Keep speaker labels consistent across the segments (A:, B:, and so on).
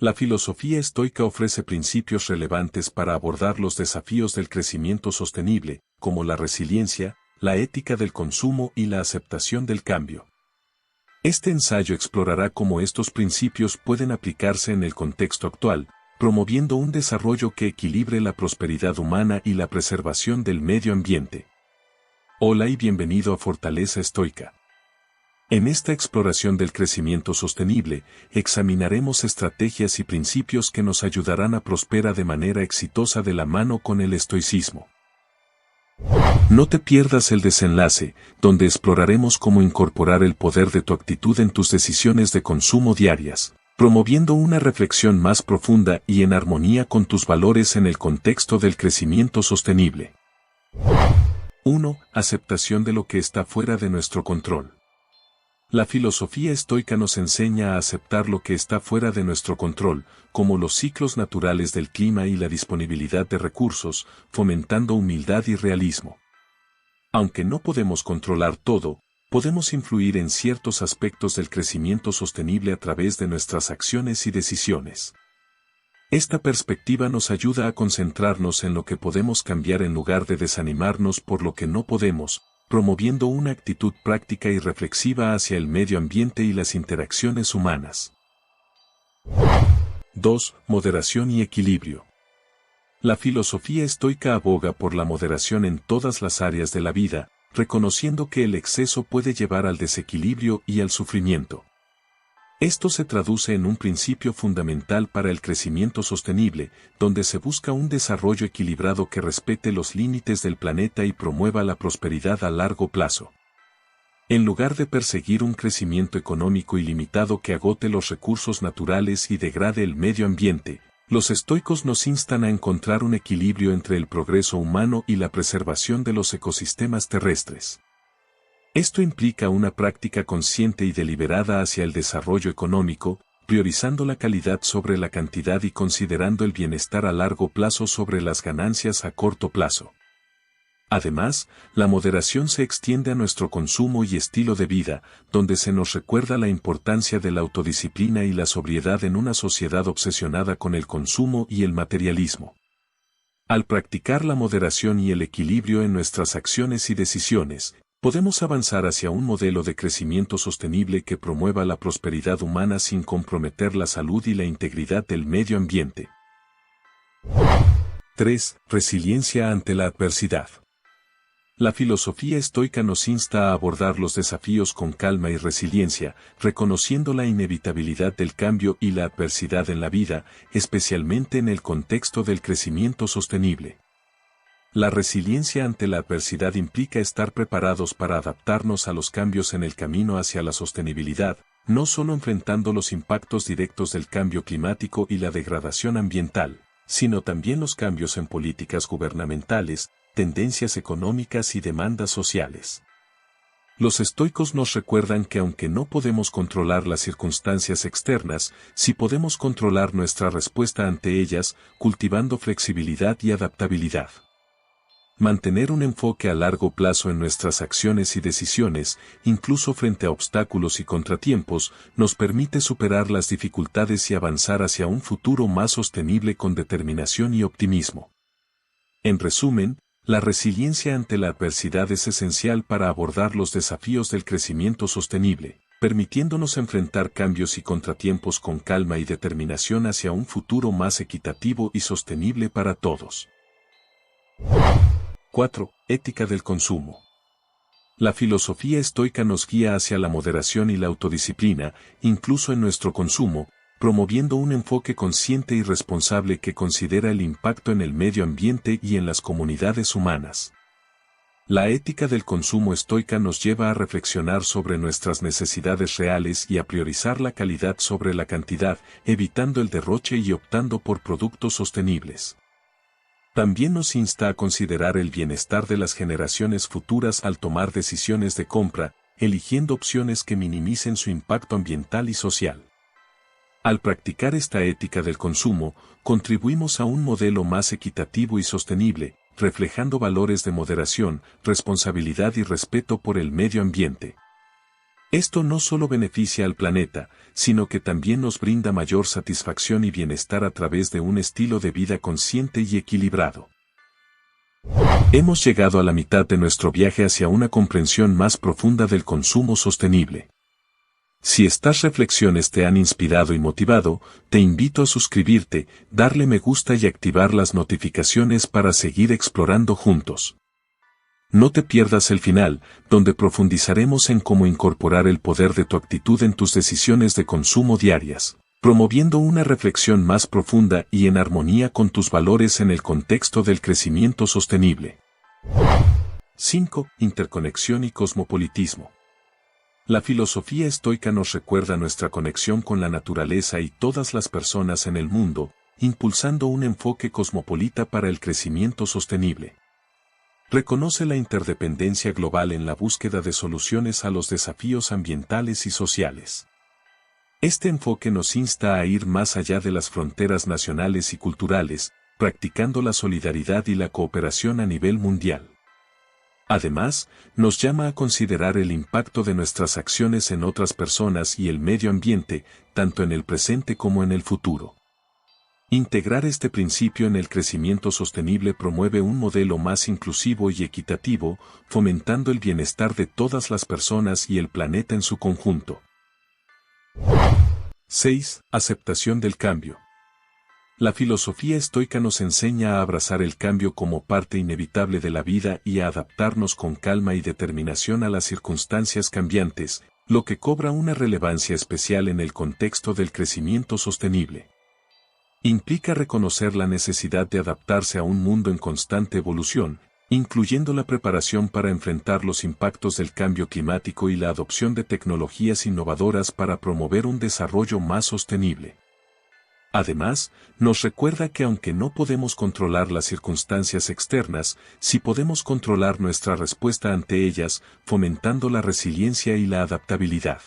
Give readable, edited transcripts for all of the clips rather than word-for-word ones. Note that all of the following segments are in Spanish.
A: La filosofía estoica ofrece principios relevantes para abordar los desafíos del crecimiento sostenible, como la resiliencia, la ética del consumo y la aceptación del cambio. Este ensayo explorará cómo estos principios pueden aplicarse en el contexto actual, promoviendo un desarrollo que equilibre la prosperidad humana y la preservación del medio ambiente. Hola y bienvenido a Fortaleza Estoica. En esta exploración del crecimiento sostenible, examinaremos estrategias y principios que nos ayudarán a prosperar de manera exitosa de la mano con el estoicismo. No te pierdas el desenlace, donde exploraremos cómo incorporar el poder de tu actitud en tus decisiones de consumo diarias, promoviendo una reflexión más profunda y en armonía con tus valores en el contexto del crecimiento sostenible. 1. Aceptación de lo que está fuera de nuestro control. La filosofía estoica nos enseña a aceptar lo que está fuera de nuestro control, como los ciclos naturales del clima y la disponibilidad de recursos, fomentando humildad y realismo. Aunque no podemos controlar todo, podemos influir en ciertos aspectos del crecimiento sostenible a través de nuestras acciones y decisiones. Esta perspectiva nos ayuda a concentrarnos en lo que podemos cambiar en lugar de desanimarnos por lo que no podemos, promoviendo una actitud práctica y reflexiva hacia el medio ambiente y las interacciones humanas. 2. Moderación y equilibrio. La filosofía estoica aboga por la moderación en todas las áreas de la vida, reconociendo que el exceso puede llevar al desequilibrio y al sufrimiento. Esto se traduce en un principio fundamental para el crecimiento sostenible, donde se busca un desarrollo equilibrado que respete los límites del planeta y promueva la prosperidad a largo plazo. En lugar de perseguir un crecimiento económico ilimitado que agote los recursos naturales y degrade el medio ambiente, los estoicos nos instan a encontrar un equilibrio entre el progreso humano y la preservación de los ecosistemas terrestres. Esto implica una práctica consciente y deliberada hacia el desarrollo económico, priorizando la calidad sobre la cantidad y considerando el bienestar a largo plazo sobre las ganancias a corto plazo. Además, la moderación se extiende a nuestro consumo y estilo de vida, donde se nos recuerda la importancia de la autodisciplina y la sobriedad en una sociedad obsesionada con el consumo y el materialismo. Al practicar la moderación y el equilibrio en nuestras acciones y decisiones, podemos avanzar hacia un modelo de crecimiento sostenible que promueva la prosperidad humana sin comprometer la salud y la integridad del medio ambiente. 3. Resiliencia ante la adversidad. La filosofía estoica nos insta a abordar los desafíos con calma y resiliencia, reconociendo la inevitabilidad del cambio y la adversidad en la vida, especialmente en el contexto del crecimiento sostenible. La resiliencia ante la adversidad implica estar preparados para adaptarnos a los cambios en el camino hacia la sostenibilidad, no solo enfrentando los impactos directos del cambio climático y la degradación ambiental, sino también los cambios en políticas gubernamentales, tendencias económicas y demandas sociales. Los estoicos nos recuerdan que aunque no podemos controlar las circunstancias externas, sí podemos controlar nuestra respuesta ante ellas, cultivando flexibilidad y adaptabilidad. Mantener un enfoque a largo plazo en nuestras acciones y decisiones, incluso frente a obstáculos y contratiempos, nos permite superar las dificultades y avanzar hacia un futuro más sostenible con determinación y optimismo. En resumen, la resiliencia ante la adversidad es esencial para abordar los desafíos del crecimiento sostenible, permitiéndonos enfrentar cambios y contratiempos con calma y determinación hacia un futuro más equitativo y sostenible para todos. 4. Ética del consumo. La filosofía estoica nos guía hacia la moderación y la autodisciplina, incluso en nuestro consumo, promoviendo un enfoque consciente y responsable que considera el impacto en el medio ambiente y en las comunidades humanas. La ética del consumo estoica nos lleva a reflexionar sobre nuestras necesidades reales y a priorizar la calidad sobre la cantidad, evitando el derroche y optando por productos sostenibles. También nos insta a considerar el bienestar de las generaciones futuras al tomar decisiones de compra, eligiendo opciones que minimicen su impacto ambiental y social. Al practicar esta ética del consumo, contribuimos a un modelo más equitativo y sostenible, reflejando valores de moderación, responsabilidad y respeto por el medio ambiente. Esto no solo beneficia al planeta, sino que también nos brinda mayor satisfacción y bienestar a través de un estilo de vida consciente y equilibrado. Hemos llegado a la mitad de nuestro viaje hacia una comprensión más profunda del consumo sostenible. Si estas reflexiones te han inspirado y motivado, te invito a suscribirte, darle me gusta y activar las notificaciones para seguir explorando juntos. No te pierdas el final, donde profundizaremos en cómo incorporar el poder de tu actitud en tus decisiones de consumo diarias, promoviendo una reflexión más profunda y en armonía con tus valores en el contexto del crecimiento sostenible. 5. Interconexión y cosmopolitismo. La filosofía estoica nos recuerda nuestra conexión con la naturaleza y todas las personas en el mundo, impulsando un enfoque cosmopolita para el crecimiento sostenible. Reconoce la interdependencia global en la búsqueda de soluciones a los desafíos ambientales y sociales. Este enfoque nos insta a ir más allá de las fronteras nacionales y culturales, practicando la solidaridad y la cooperación a nivel mundial. Además, nos llama a considerar el impacto de nuestras acciones en otras personas y el medio ambiente, tanto en el presente como en el futuro. Integrar este principio en el crecimiento sostenible promueve un modelo más inclusivo y equitativo, fomentando el bienestar de todas las personas y el planeta en su conjunto. 6. Aceptación del cambio. La filosofía estoica nos enseña a abrazar el cambio como parte inevitable de la vida y a adaptarnos con calma y determinación a las circunstancias cambiantes, lo que cobra una relevancia especial en el contexto del crecimiento sostenible. Implica reconocer la necesidad de adaptarse a un mundo en constante evolución, incluyendo la preparación para enfrentar los impactos del cambio climático y la adopción de tecnologías innovadoras para promover un desarrollo más sostenible. Además, nos recuerda que aunque no podemos controlar las circunstancias externas, sí podemos controlar nuestra respuesta ante ellas, fomentando la resiliencia y la adaptabilidad.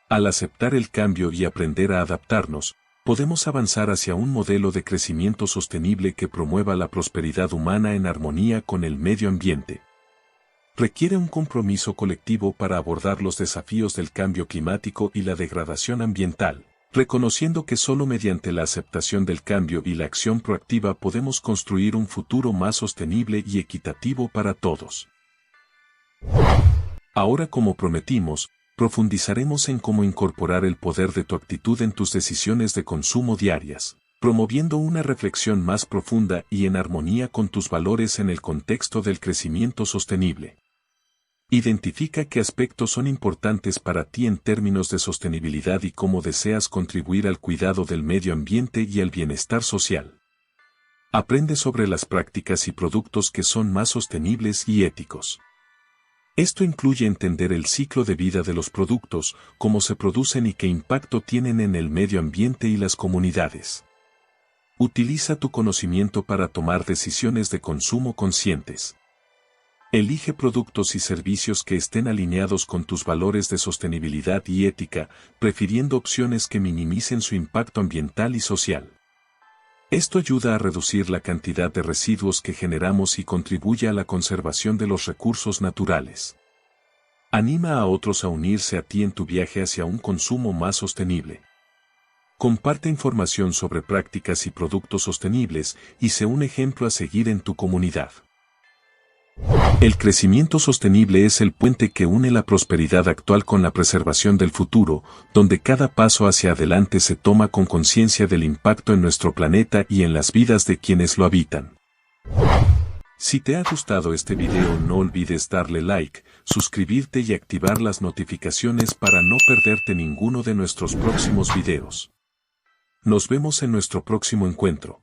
A: Al aceptar el cambio y aprender a adaptarnos, podemos avanzar hacia un modelo de crecimiento sostenible que promueva la prosperidad humana en armonía con el medio ambiente. Requiere un compromiso colectivo para abordar los desafíos del cambio climático y la degradación ambiental, reconociendo que solo mediante la aceptación del cambio y la acción proactiva podemos construir un futuro más sostenible y equitativo para todos. Ahora, como prometimos, profundizaremos en cómo incorporar el poder de tu actitud en tus decisiones de consumo diarias, promoviendo una reflexión más profunda y en armonía con tus valores en el contexto del crecimiento sostenible. Identifica qué aspectos son importantes para ti en términos de sostenibilidad y cómo deseas contribuir al cuidado del medio ambiente y al bienestar social. Aprende sobre las prácticas y productos que son más sostenibles y éticos. Esto incluye entender el ciclo de vida de los productos, cómo se producen y qué impacto tienen en el medio ambiente y las comunidades. Utiliza tu conocimiento para tomar decisiones de consumo conscientes. Elige productos y servicios que estén alineados con tus valores de sostenibilidad y ética, prefiriendo opciones que minimicen su impacto ambiental y social. Esto ayuda a reducir la cantidad de residuos que generamos y contribuye a la conservación de los recursos naturales. Anima a otros a unirse a ti en tu viaje hacia un consumo más sostenible. Comparte información sobre prácticas y productos sostenibles y sé un ejemplo a seguir en tu comunidad. El crecimiento sostenible es el puente que une la prosperidad actual con la preservación del futuro, donde cada paso hacia adelante se toma con conciencia del impacto en nuestro planeta y en las vidas de quienes lo habitan. Si te ha gustado este video, no olvides darle like, suscribirte y activar las notificaciones para no perderte ninguno de nuestros próximos videos. Nos vemos en nuestro próximo encuentro.